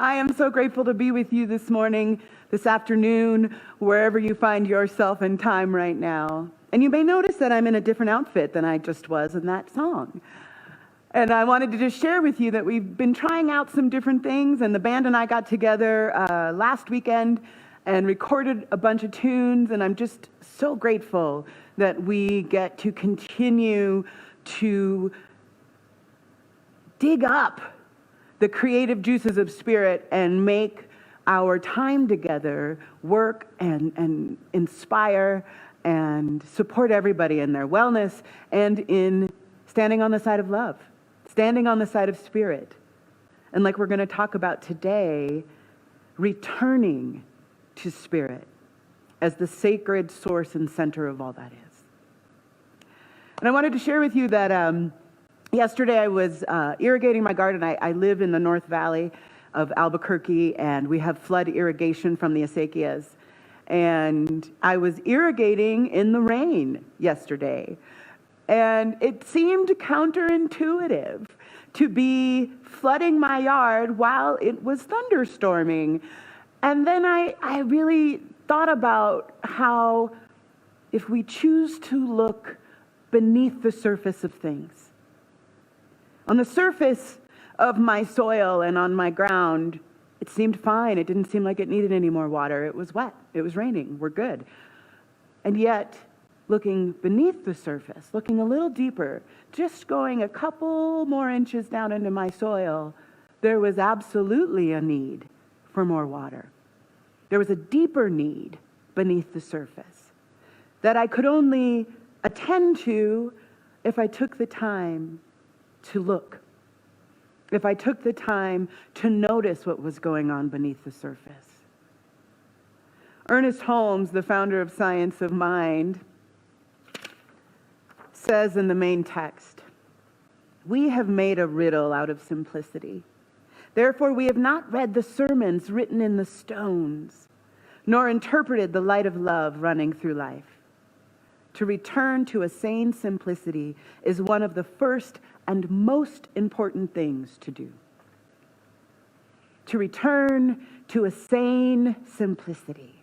I am so grateful to be with you this morning, this afternoon, wherever you find yourself in time right now. And you may notice that I'm in a different outfit than I just was in that song. And I wanted to just share with you that we've been trying out some different things, and the band and I got together last weekend and recorded a bunch of tunes, and I'm just so grateful that we get to continue to dig up the creative juices of spirit and make our time together work and inspire and support everybody in their wellness and in standing on the side of love, standing on the side of spirit. And like we're going to talk about today, returning to spirit as the sacred source and center of all that is. And I wanted to share with you that yesterday I was irrigating my garden. I live in the North Valley of Albuquerque, and we have flood irrigation from the acequias. And I was irrigating in the rain yesterday. And it seemed counterintuitive to be flooding my yard while it was thunderstorming. And then I really thought about how if we choose to look beneath the surface of things, on the surface of my soil and on my ground, it seemed fine. It didn't seem like it needed any more water. It was wet. It was raining. We're good. And yet, looking beneath the surface, looking a little deeper, just going a couple more inches down into my soil, there was absolutely a need for more water. There was a deeper need beneath the surface that I could only attend to if I took the time to look, if I took the time to notice what was going on beneath the surface. Ernest Holmes, the founder of Science of Mind, says in the main text, "We have made a riddle out of simplicity. Therefore we have not read the sermons written in the stones, nor interpreted the light of love running through life. To return to a sane simplicity is one of the first and most important things to do." To return to a sane simplicity.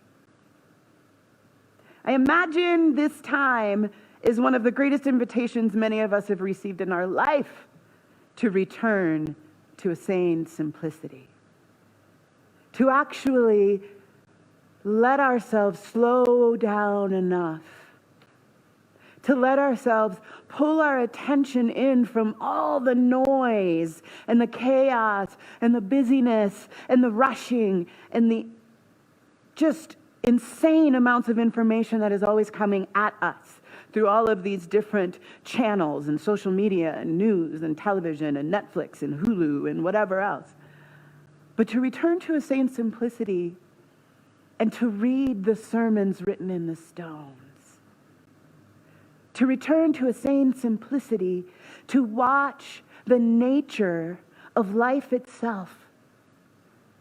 I imagine this time is one of the greatest invitations many of us have received in our life, to return to a sane simplicity. To actually let ourselves slow down enough, to let ourselves pull our attention in from all the noise and the chaos and the busyness and the rushing and the just insane amounts of information that is always coming at us through all of these different channels and social media and news and television and Netflix and Hulu and whatever else. But to return to a sane simplicity and to read the sermons written in the stones. To return to a sane simplicity, to watch the nature of life itself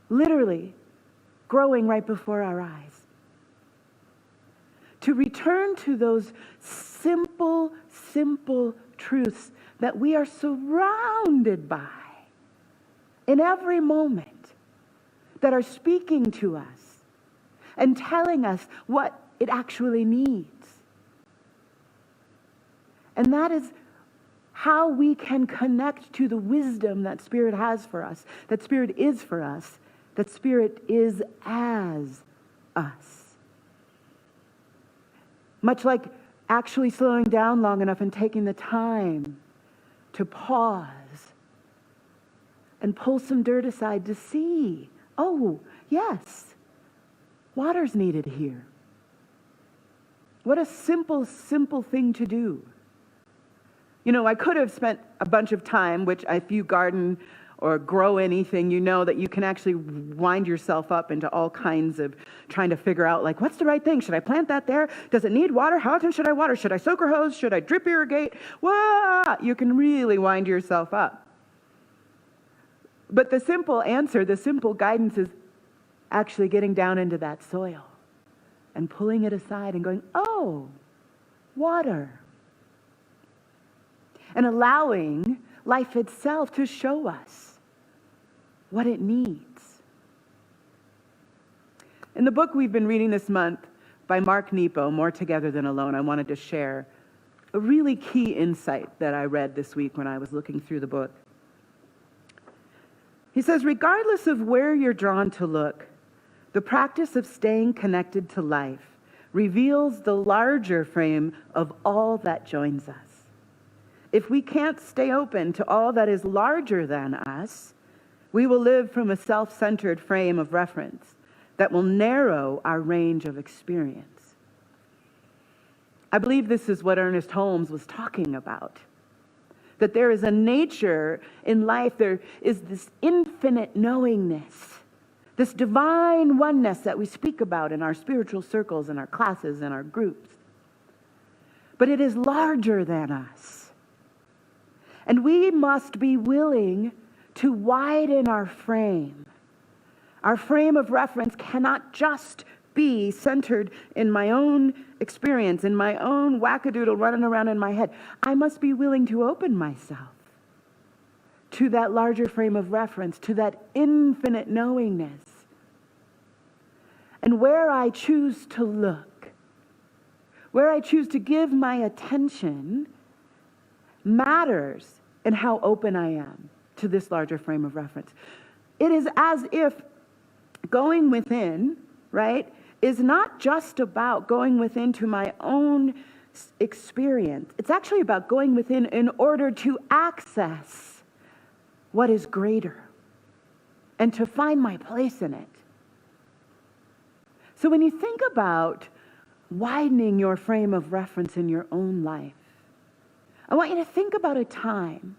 literally growing right before our eyes. To return to those simple truths that we are surrounded by in every moment, that are speaking to us and telling us what it actually needs. And that is how we can connect to the wisdom that Spirit has for us, that Spirit is for us, that Spirit is as us. Much like actually slowing down long enough and taking the time to pause and pull some dirt aside to see, oh, yes, water's needed here. What a simple thing to do. You know, I could have spent a bunch of time, which if you garden or grow anything, you know that you can actually wind yourself up into all kinds of trying to figure out, like, what's the right thing? Should I plant that there? Does it need water? How often should I water? Should I soak or hose? Should I drip irrigate? Wah! You can really wind yourself up. But the simple answer, the simple guidance is actually getting down into that soil and pulling it aside and going, oh, water. And allowing life itself to show us what it needs. In the book we've been reading this month by Mark Nepo, More Together Than Alone, I wanted to share a really key insight that I read this week when I was looking through the book. He says, regardless of where you're drawn to look, the practice of staying connected to life reveals the larger frame of all that joins us. If we can't stay open to all that is larger than us, we will live from a self-centered frame of reference that will narrow our range of experience. I believe this is what Ernest Holmes was talking about. That there is a nature in life, there is this infinite knowingness, this divine oneness that we speak about in our spiritual circles, in our classes, in our groups. But it is larger than us. And we must be willing to widen our frame. Our frame of reference cannot just be centered in my own experience, in my own wackadoodle running around in my head. I must be willing to open myself to that larger frame of reference, to that infinite knowingness. And where I choose to look, where I choose to give my attention, matters in how open I am to this larger frame of reference. It is as if going within, right, is not just about going within to my own experience. It's actually about going within in order to access what is greater and to find my place in it. So when you think about widening your frame of reference in your own life, I want you to think about a time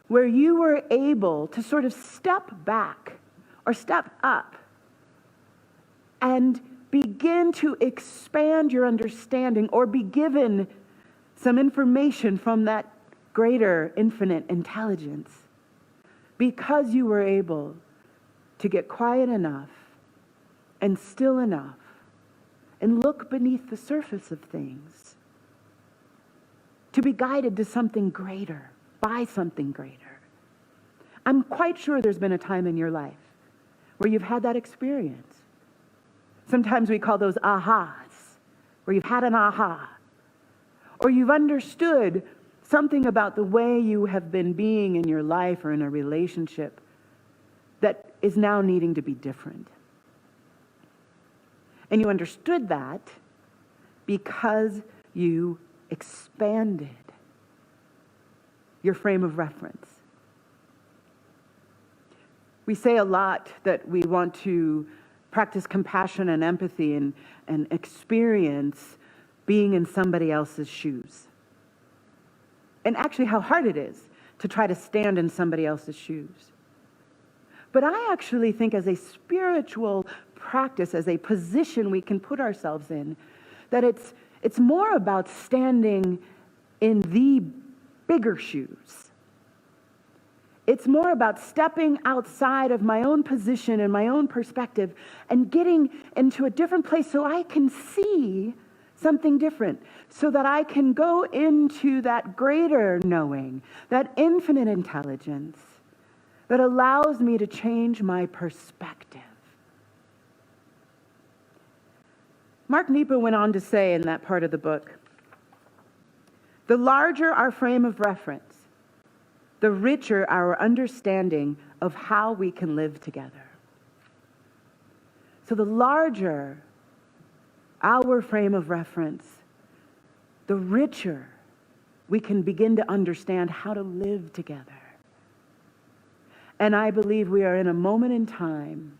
where you were able to sort of step back or step up and begin to expand your understanding or be given some information from that greater infinite intelligence because you were able to get quiet enough and still enough and look beneath the surface of things to be guided to something greater, by something greater. I'm quite sure there's been a time in your life where you've had that experience. Sometimes we call those ahas, where you've had an aha, or you've understood something about the way you have been being in your life or in a relationship that is now needing to be different. And you understood that because you expanded your frame of reference. We say a lot that we want to practice compassion and empathy and experience being in somebody else's shoes. And actually how hard it is to try to stand in somebody else's shoes. But I actually think as a spiritual practice, as a position we can put ourselves in, that it's more about standing in the bigger shoes. It's more about stepping outside of my own position and my own perspective and getting into a different place so I can see something different, so that I can go into that greater knowing, that infinite intelligence that allows me to change my perspective. Mark Nepo went on to say in that part of the book, the larger our frame of reference, the richer our understanding of how we can live together. So the larger our frame of reference, the richer we can begin to understand how to live together. And I believe we are in a moment in time,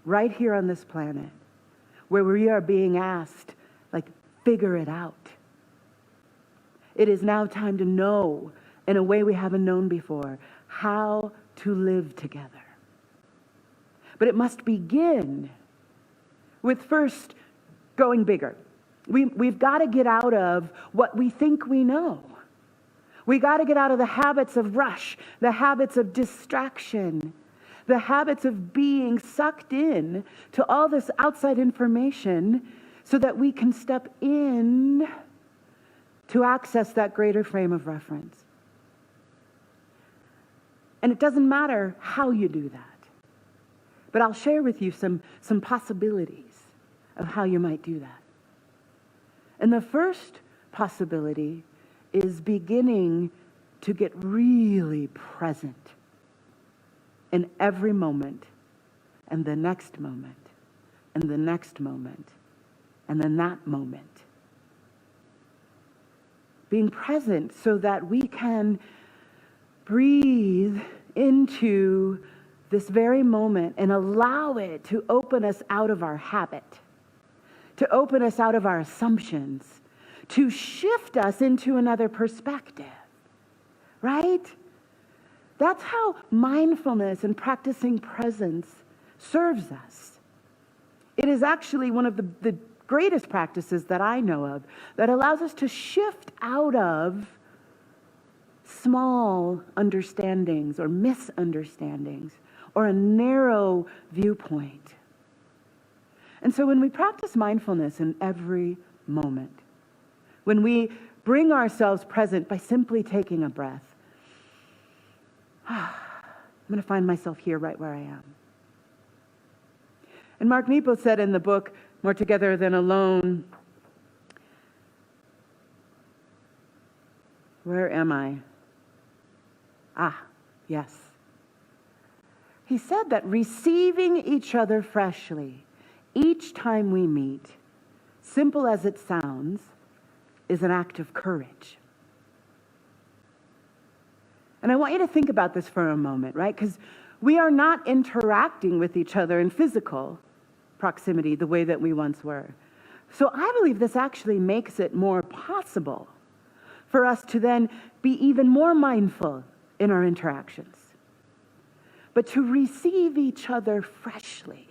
right here on this planet, where we are being asked, figure it out. It is now time to know, in a way we haven't known before, how to live together. But it must begin with first going bigger. We've got to get out of what we think we know. We got to get out of the habits of rush, the habits of distraction, the habits of being sucked in to all this outside information so that we can step in to access that greater frame of reference. And it doesn't matter how you do that. But I'll share with you some possibilities of how you might do that. And the first possibility is beginning to get really present in every moment, and the next moment, and the next moment, and then that moment. Being present so that we can breathe into this very moment and allow it to open us out of our habit, to open us out of our assumptions, to shift us into another perspective, right? That's how mindfulness and practicing presence serves us. It is actually one of the greatest practices that I know of that allows us to shift out of small understandings or misunderstandings or a narrow viewpoint. And so when we practice mindfulness in every moment, when we bring ourselves present by simply taking a breath, I'm going to find myself here right where I am. And Mark Nepo said in the book, More Together Than Alone, where am I? Yes. He said that receiving each other freshly each time we meet, simple as it sounds, is an act of courage. And I want you to think about this for a moment, right? Because we are not interacting with each other in physical proximity the way that we once were. So I believe this actually makes it more possible for us to then be even more mindful in our interactions, but to receive each other freshly,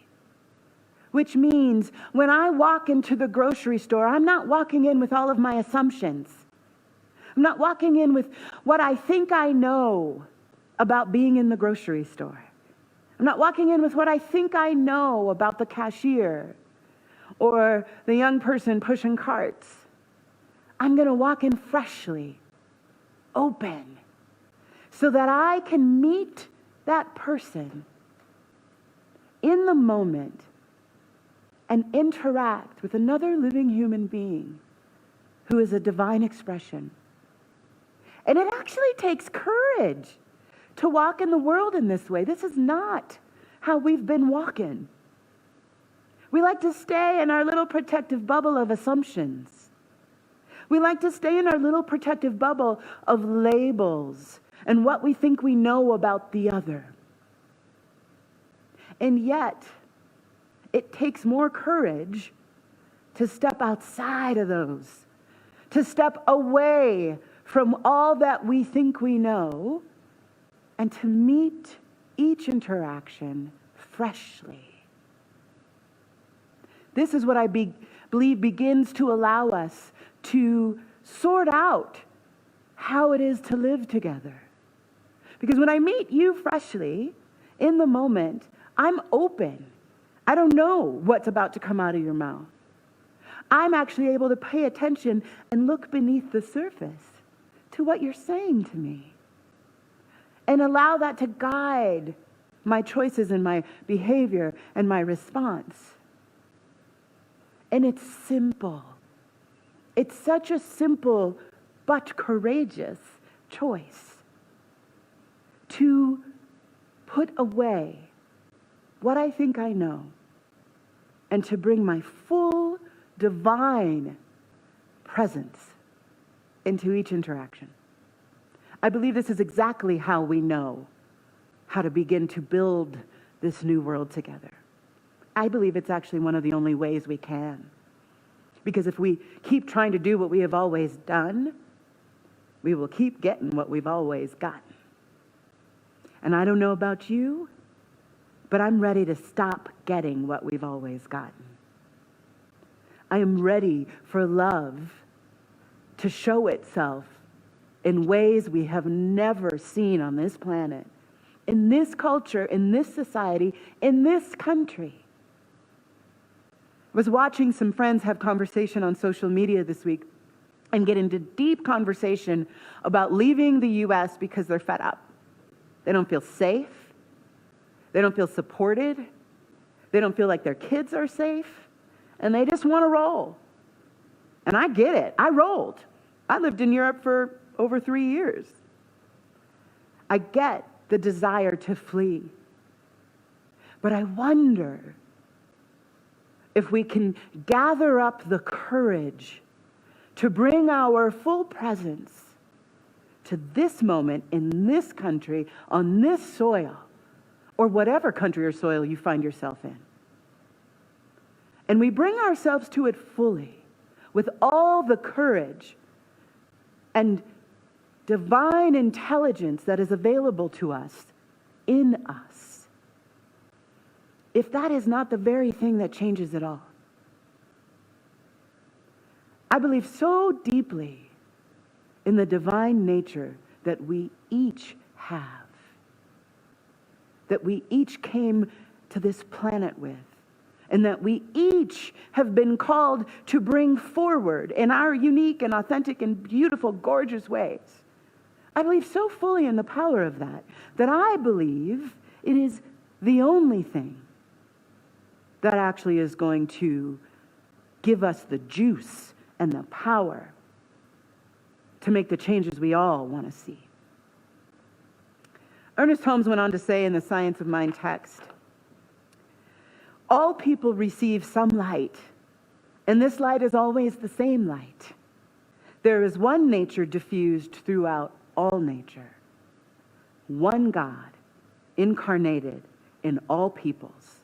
which means when I walk into the grocery store, I'm not walking in with all of my assumptions. I'm not walking in with what I think I know about being in the grocery store. I'm not walking in with what I think I know about the cashier or the young person pushing carts. I'm going to walk in freshly, open, so that I can meet that person in the moment and interact with another living human being who is a divine expression. And it actually takes courage to walk in the world in this way. This is not how we've been walking. We like to stay in our little protective bubble of assumptions. We like to stay in our little protective bubble of labels and what we think we know about the other. And yet, it takes more courage to step outside of those, to step away from all that we think we know, and to meet each interaction freshly. This is what I believe begins to allow us to sort out how it is to live together. Because when I meet you freshly, in the moment, I'm open. I don't know what's about to come out of your mouth. I'm actually able to pay attention and look beneath the surface to what you're saying to me, and allow that to guide my choices and my behavior and my response. And it's simple. It's such a simple but courageous choice to put away what I think I know and to bring my full divine presence into each interaction. I believe this is exactly how we know how to begin to build this new world together. I believe it's actually one of the only ways we can. Because if we keep trying to do what we have always done, we will keep getting what we've always gotten. And I don't know about you, but I'm ready to stop getting what we've always gotten. I am ready for love to show itself in ways we have never seen on this planet, in this culture, in this society, in this country. I was watching some friends have conversation on social media this week and get into deep conversation about leaving the U.S. because they're fed up. They don't feel safe. They don't feel supported. They don't feel like their kids are safe, and they just want to roll. And I get it. I rolled. I lived in Europe for over 3 years. I get the desire to flee. But I wonder if we can gather up the courage to bring our full presence to this moment in this country, on this soil, or whatever country or soil you find yourself in. And we bring ourselves to it fully, with all the courage and divine intelligence that is available to us in us. If that is not the very thing that changes it all. I believe so deeply in the divine nature that we each have, that we each came to this planet with, and that we each have been called to bring forward in our unique and authentic and beautiful, gorgeous ways. I believe so fully in the power of that, that I believe it is the only thing that actually is going to give us the juice and the power to make the changes we all want to see. Ernest Holmes went on to say in the Science of Mind text, all people receive some light, and this light is always the same light. There is one nature diffused throughout all nature, one God incarnated in all peoples.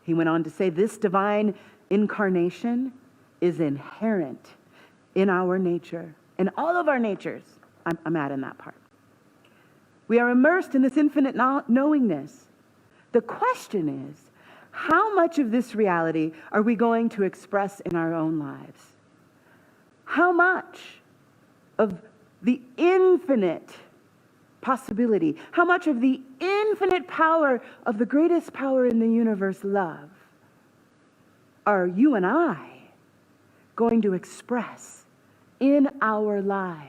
He went on to say this divine incarnation is inherent in our nature, in all of our natures. I'm adding that part. We are immersed in this infinite knowingness. The question is, how much of this reality are we going to express in our own lives? How much of the infinite possibility, how much of the infinite power of the greatest power in the universe, love, are you and I going to express in our lives?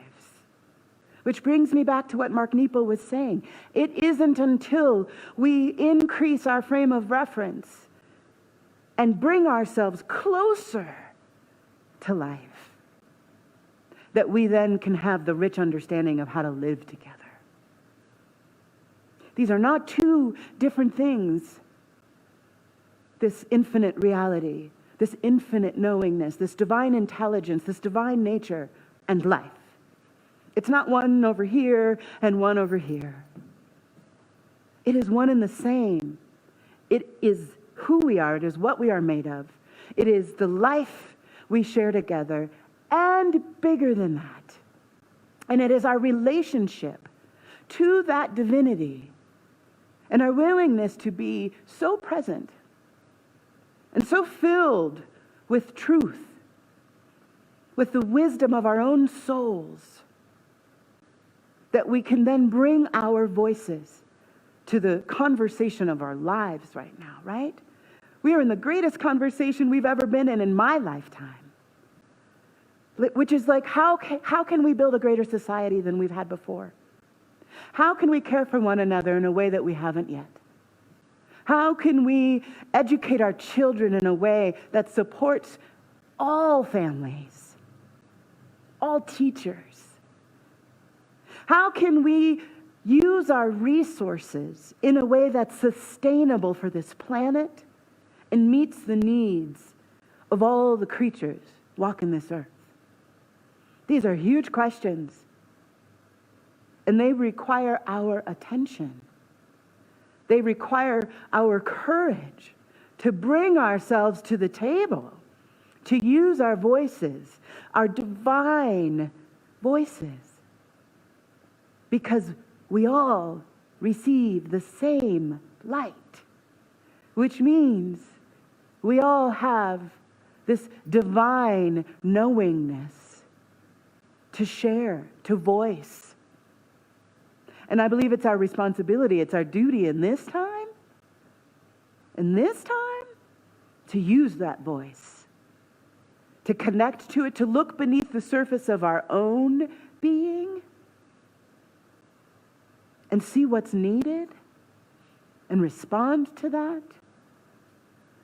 Which brings me back to what Mark Nepo was saying. It isn't until we increase our frame of reference and bring ourselves closer to life that we then can have the rich understanding of how to live together. These are not two different things. This infinite reality, this infinite knowingness, this divine intelligence, this divine nature, and life. It's not one over here and one over here. It is one and the same. It is who we are. It is what we are made of. It is the life we share together, and bigger than that. And it is our relationship to that divinity and our willingness to be so present and so filled with truth, with the wisdom of our own souls, that we can then bring our voices to the conversation of our lives right now, right? We are in the greatest conversation we've ever been in my lifetime. Which is like, how can we build a greater society than we've had before? How can we care for one another in a way that we haven't yet? How can we educate our children in a way that supports all families, all teachers? How can we use our resources in a way that's sustainable for this planet and meets the needs of all the creatures walking this earth? These are huge questions, and they require our attention. They require our courage to bring ourselves to the table, to use our voices, our divine voices, because we all receive the same light, which means we all have this divine knowingness to share, to voice. And I believe it's our responsibility, it's our duty in this time, to use that voice, to connect to it, to look beneath the surface of our own being and see what's needed and respond to that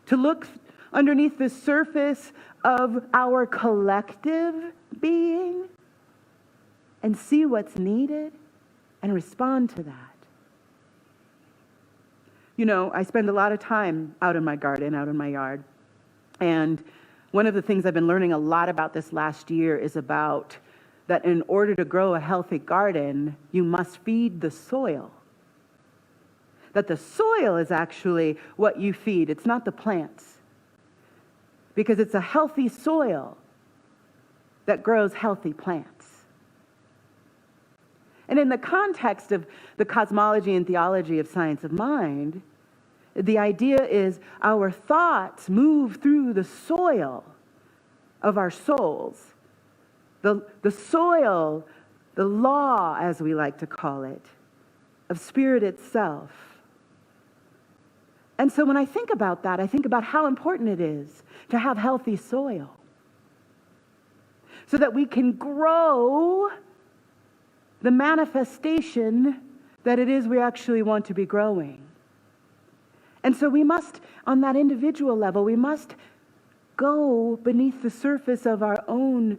to look underneath the surface of our collective being and see what's needed and respond to that. You know, I spend a lot of time out in my garden, out in my yard. And one of the things I've been learning a lot about this last year is about that in order to grow a healthy garden, you must feed the soil. That the soil is actually what you feed. It's not the plants. Because it's a healthy soil that grows healthy plants. And in the context of the cosmology and theology of science of mind, the idea is our thoughts move through the soil of our souls. The soil, the law, as we like to call it, of spirit itself. And so when I think about that, I think about how important it is to have healthy soil so that we can grow the manifestation that it is we actually want to be growing. And so we must, on that individual level, we must go beneath the surface of our own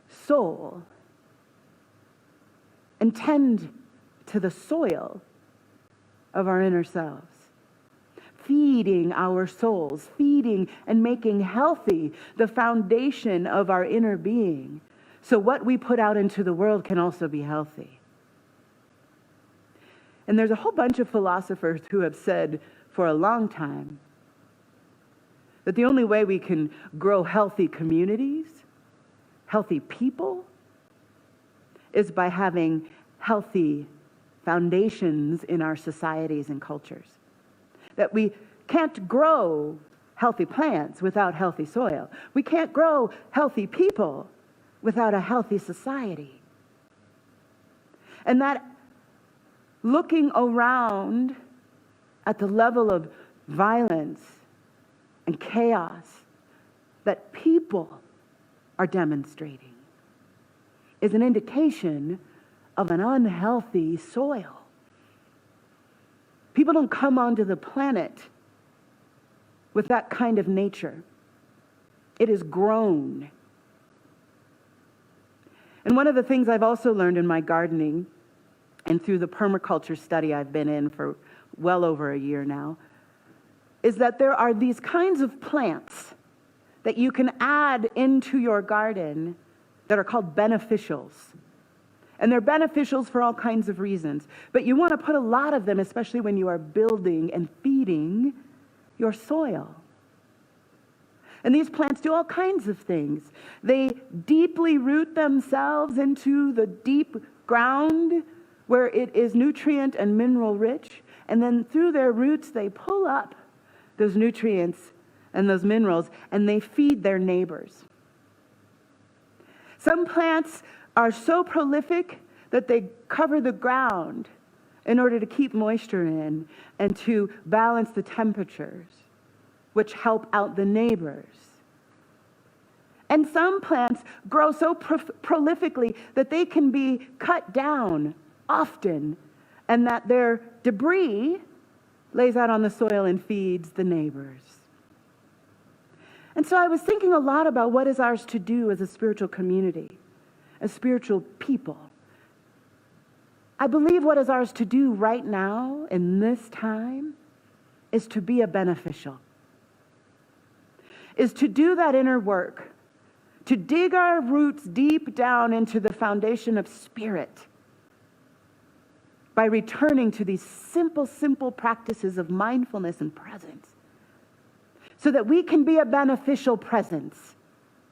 soul and tend to the soil of our inner selves. Feeding our souls, feeding and making healthy the foundation of our inner being, so what we put out into the world can also be healthy. And there's a whole bunch of philosophers who have said for a long time that the only way we can grow healthy communities, healthy people, is by having healthy foundations in our societies and cultures. That we can't grow healthy plants without healthy soil. We can't grow healthy people without a healthy society. And that looking around at the level of violence and chaos that people are demonstrating is an indication of an unhealthy soil. People don't come onto the planet with that kind of nature. It is grown. And one of the things I've also learned in my gardening and through the permaculture study I've been in for well over a year now is that there are these kinds of plants that you can add into your garden that are called beneficials. And they're beneficials for all kinds of reasons. But you want to put a lot of them, especially when you are building and feeding your soil. And these plants do all kinds of things. They deeply root themselves into the deep ground where it is nutrient and mineral rich. And then through their roots, they pull up those nutrients and those minerals, and they feed their neighbors. Some plants are so prolific that they cover the ground in order to keep moisture in and to balance the temperatures, which help out the neighbors. And some plants grow so prolifically that they can be cut down often, and that their debris lays out on the soil and feeds the neighbors. And so I was thinking a lot about what is ours to do as a spiritual community, as spiritual people. I believe what is ours to do right now in this time is to be a beneficial, is to do that inner work, to dig our roots deep down into the foundation of spirit by returning to these simple practices of mindfulness and presence so that we can be a beneficial presence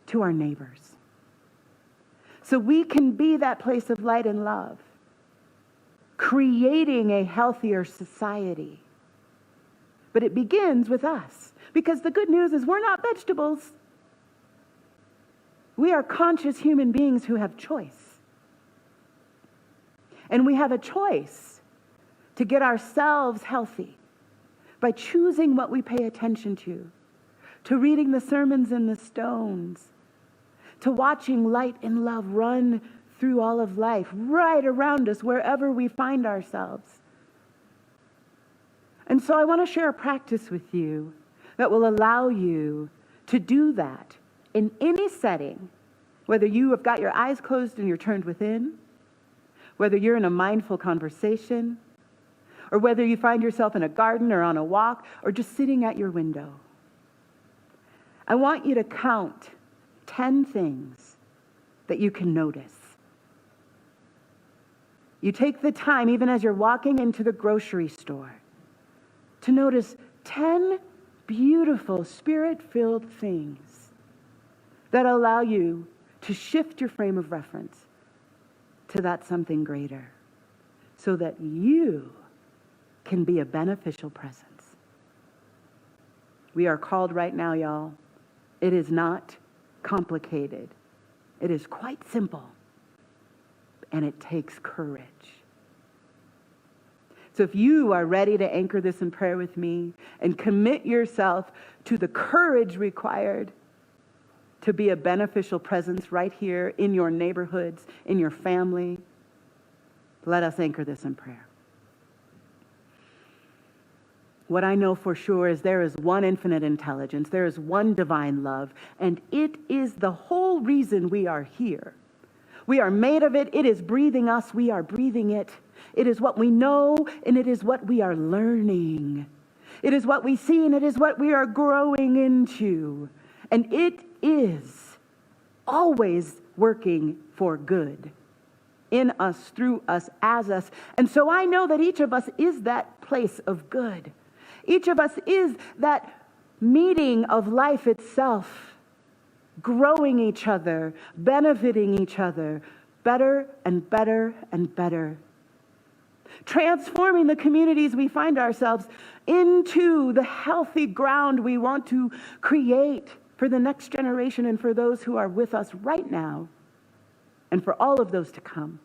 to our neighbors. So we can be that place of light and love, creating a healthier society. But it begins with us, because the good news is we're not vegetables. We are conscious human beings who have choice. And we have a choice to get ourselves healthy by choosing what we pay attention to reading the sermons in the stones, to watching light and love run through all of life, right around us, wherever we find ourselves. And so I want to share a practice with you that will allow you to do that in any setting, whether you have got your eyes closed and you're turned within, whether you're in a mindful conversation, or whether you find yourself in a garden or on a walk or just sitting at your window. I want you to count 10 things that you can notice. You take the time, even as you're walking into the grocery store, to notice 10 beautiful, spirit-filled things that allow you to shift your frame of reference to that something greater, so that you can be a beneficial presence. We are called right now, y'all. It is not complicated. It is quite simple, and it takes courage. So if you are ready to anchor this in prayer with me and commit yourself to the courage required to be a beneficial presence right here in your neighborhoods, in your family, let us anchor this in prayer. What I know for sure is there is one infinite intelligence, there is one divine love, and it is the whole reason we are here. We are made of it, it is breathing us, we are breathing it. It is what we know, and it is what we are learning. It is what we see, and it is what we are growing into. And it is always working for good in us, through us, as us. And so I know that each of us is that place of good. Each of us is that meeting of life itself, growing each other, benefiting each other, better and better and better. Transforming the communities we find ourselves into the healthy ground we want to create for the next generation and for those who are with us right now and for all of those to come.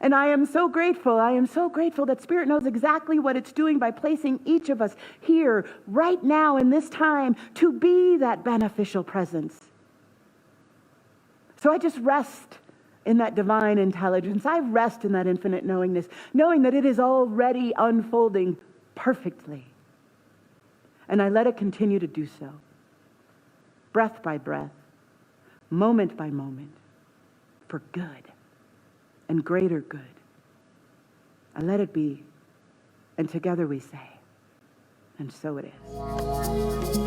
And I am so grateful that Spirit knows exactly what it's doing by placing each of us here right now in this time to be that beneficial presence. So I just rest in that divine intelligence. I rest in that infinite knowingness, knowing that it is already unfolding perfectly. And I let it continue to do so, breath by breath, moment by moment, for good and greater good. I let it be, and together we say, and so it is.